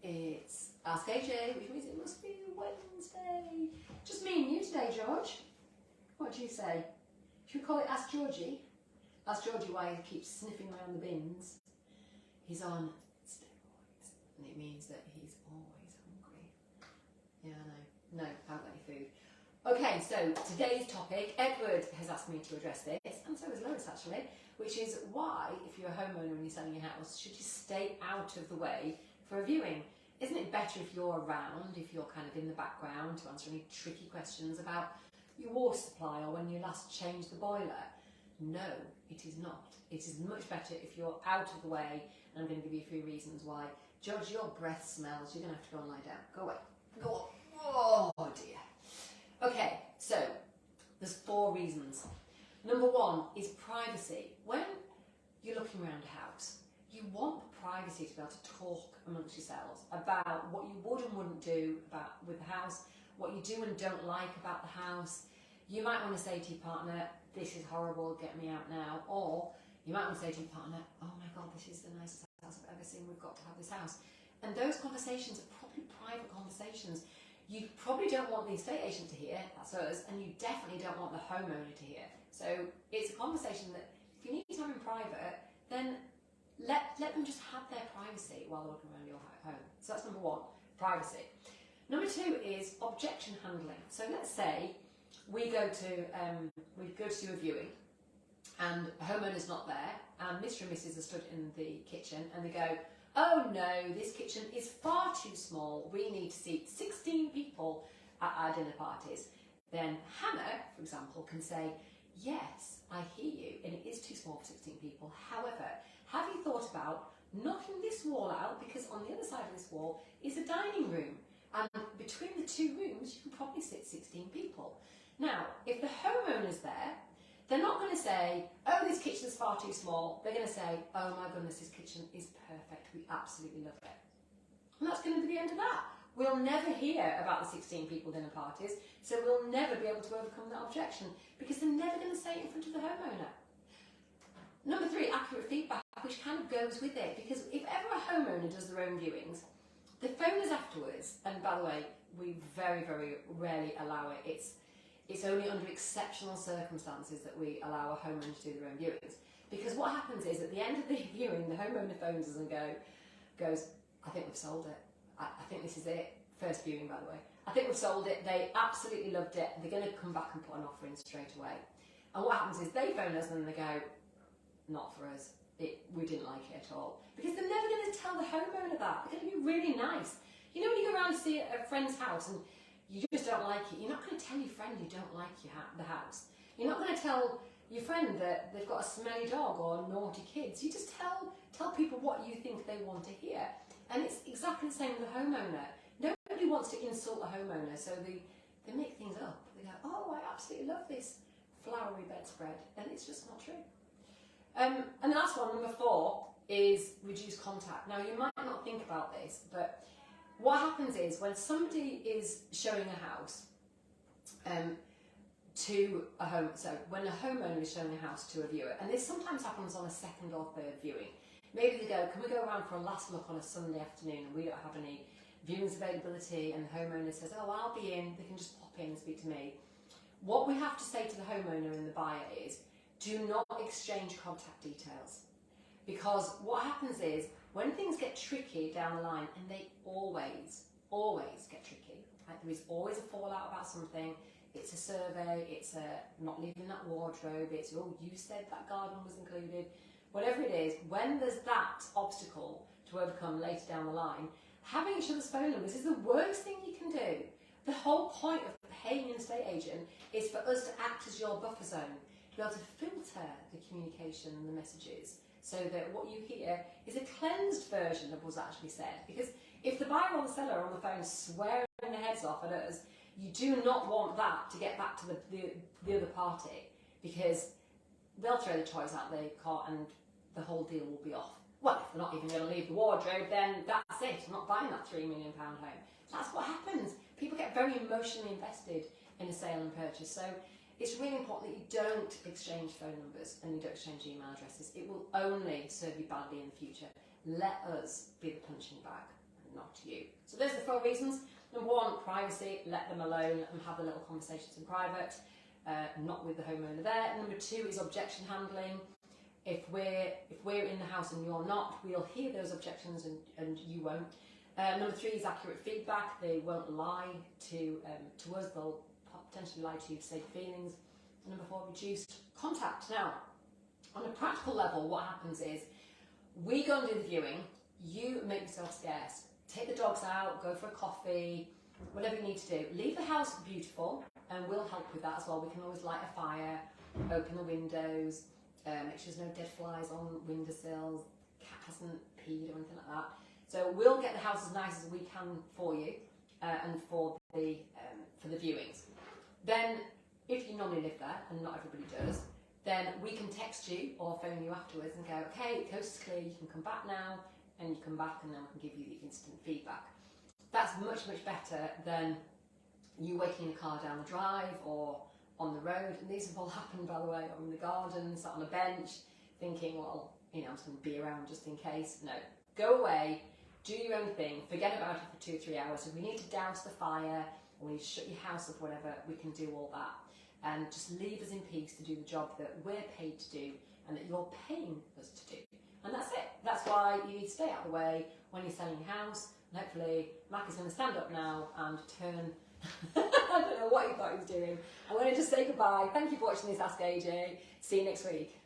It's Ask AJ, which means it must be Wednesday. Just me and you today, George. What do you say? Should we call it Ask Georgie? Ask Georgie why he keeps sniffing around the bins. He's on steroids, and it means that he's always hungry. Yeah, I know. No, I haven't got any food. Okay, so today's topic, Edward has asked me to address this, and so has Lois actually, which is why, if you're a homeowner and you're selling your house, should you stay out of the way for a viewing? Isn't it better if you're around, if you're kind of in the background to answer any tricky questions about your water supply or when you last changed the boiler? No, it is not. It is much better if you're out of the way, and I'm going to give you a few reasons why. George, your breath smells. You're going to have to go and lie down. Go away. Go on. Oh dear. Okay, so there's 4 reasons. Number 1 is privacy. When you're looking around a house, you want privacy to be able to talk amongst yourselves about what you would and wouldn't do with the house, what you do and don't like about the house. You might want to say to your partner, this is horrible, get me out now. Or you might want to say to your partner, oh my God, this is the nicest house I've ever seen, we've got to have this house. And those conversations are probably private conversations. You probably don't want the estate agent to hear, that's us, and you definitely don't want the homeowner to hear. So it's a conversation that if you need to have in private, then let them just have their privacy while they're looking around your home. So that's number 1, privacy. Number 2 is objection handling. So let's say we go to do a viewing, and a homeowner's not there, and Mr. and Mrs. are stood in the kitchen, and they go, oh no, this kitchen is far too small, we need to seat 16 people at our dinner parties. Then Hannah, for example, can say, yes, I hear you, and it is too small for 16 people. However, have you thought about knocking this wall out, because on the other side of this wall is a dining room, and between the 2 rooms you can probably sit 16 people. Now, if the homeowner's there, they're not going to say, oh, this kitchen's far too small. They're going to say, oh my goodness, this kitchen is perfect. We absolutely love it. And that's going to be the end of that. We'll never hear about the 16 people dinner parties, so we'll never be able to overcome that objection, because they're never going to say it in front of the homeowner. Number 3, accurate feedback, which kind of goes with it, because if ever a homeowner does their own viewings, they phone us afterwards, and by the way, we very, very rarely allow it. It's only under exceptional circumstances that we allow a homeowner to do their own viewings. Because what happens is, at the end of the viewing, the homeowner phones us and goes, I think we've sold it. I think this is it. First viewing, by the way. I think we've sold it. They absolutely loved it. They're going to come back and put an offer in straight away. And what happens is, they phone us and they go, not for us. We didn't like it at all. Because they're never going to tell the homeowner that. They're going to be really nice. You know, when you go around to see a friend's house and you just don't like it, you're not going to tell your friend you don't like the house. You're not going to tell your friend that they've got a smelly dog or naughty kids. You just tell people what you think they want to hear. And it's exactly the same with the homeowner. Nobody wants to insult the homeowner, so they make things up. They go, oh, I absolutely love this flowery bedspread, and it's just not true. And the last one, number 4, is reduce contact. Now, you might not think about this, but what happens is, when somebody is showing a house to a home, so when a homeowner is showing a house to a viewer, and this sometimes happens on a 2nd or 3rd viewing, maybe they go, can we go around for a last look on a Sunday afternoon, and we don't have any viewings availability, and the homeowner says, oh, I'll be in, they can just pop in and speak to me. What we have to say to the homeowner and the buyer is, do not exchange contact details. Because what happens is, when things get tricky down the line, and they always get tricky, right? There is always a fallout about something, it's a survey, it's a not leaving that wardrobe, it's, oh, you said that garden was included, whatever it is, when there's that obstacle to overcome later down the line, having each other's phone numbers is the worst thing you can do. The whole point of paying an estate agent is for us to act as your buffer zone, to be able to filter the communication and the messages, so that what you hear is a cleansed version of what's actually said. Because if the buyer or the seller are on the phone swearing their heads off at us, you do not want that to get back to the other party, because they'll throw the toys out the cart and the whole deal will be off. Well, if they're not even going to leave the wardrobe, then that's it. I'm not buying that £3 million home. That's what happens. People get very emotionally invested in a sale and purchase. So it's really important that you don't exchange phone numbers and you don't exchange email addresses. It will only serve you badly in the future. Let us be the punching bag. not you. So those are the 4 reasons. Number 1, privacy, let them alone, let them have the little conversations in private, not with the homeowner there. Number 2 is objection handling. If we're in the house and you're not, we'll hear those objections and you won't. Number 3 is accurate feedback. They won't lie to us, they'll potentially lie to you to save feelings. And number 4, reduced contact. Now, on a practical level, what happens is we go and do the viewing, you make yourself scarce. Take the dogs out, go for a coffee, whatever you need to do. Leave the house beautiful, and we'll help with that as well. We can always light a fire, open the windows, make sure there's no dead flies on windowsills, cat hasn't peed or anything like that. So we'll get the house as nice as we can for you and for the viewings. Then, if you normally live there, and not everybody does, then we can text you or phone you afterwards and go, okay, the coast is clear, you can come back now, and you come back and then we can give you the instant feedback. That's much, much better than you waiting in a car down the drive or on the road. And these have all happened, by the way, or in the garden, sat on a bench, thinking, well, I'm just going to be around just in case. No, go away, do your own thing, forget about it for 2 or 3 hours. If we need to douse the fire, or we need to shut your house up, whatever, we can do all that. And just leave us in peace to do the job that we're paid to do and that you're paying us to do. And that's it. That's why you need to stay out of the way when you're selling your house. And hopefully Mac is going to stand up now and turn. I don't know what he thought he was doing. I'm going to just say goodbye. Thank you for watching this Ask AJ. See you next week.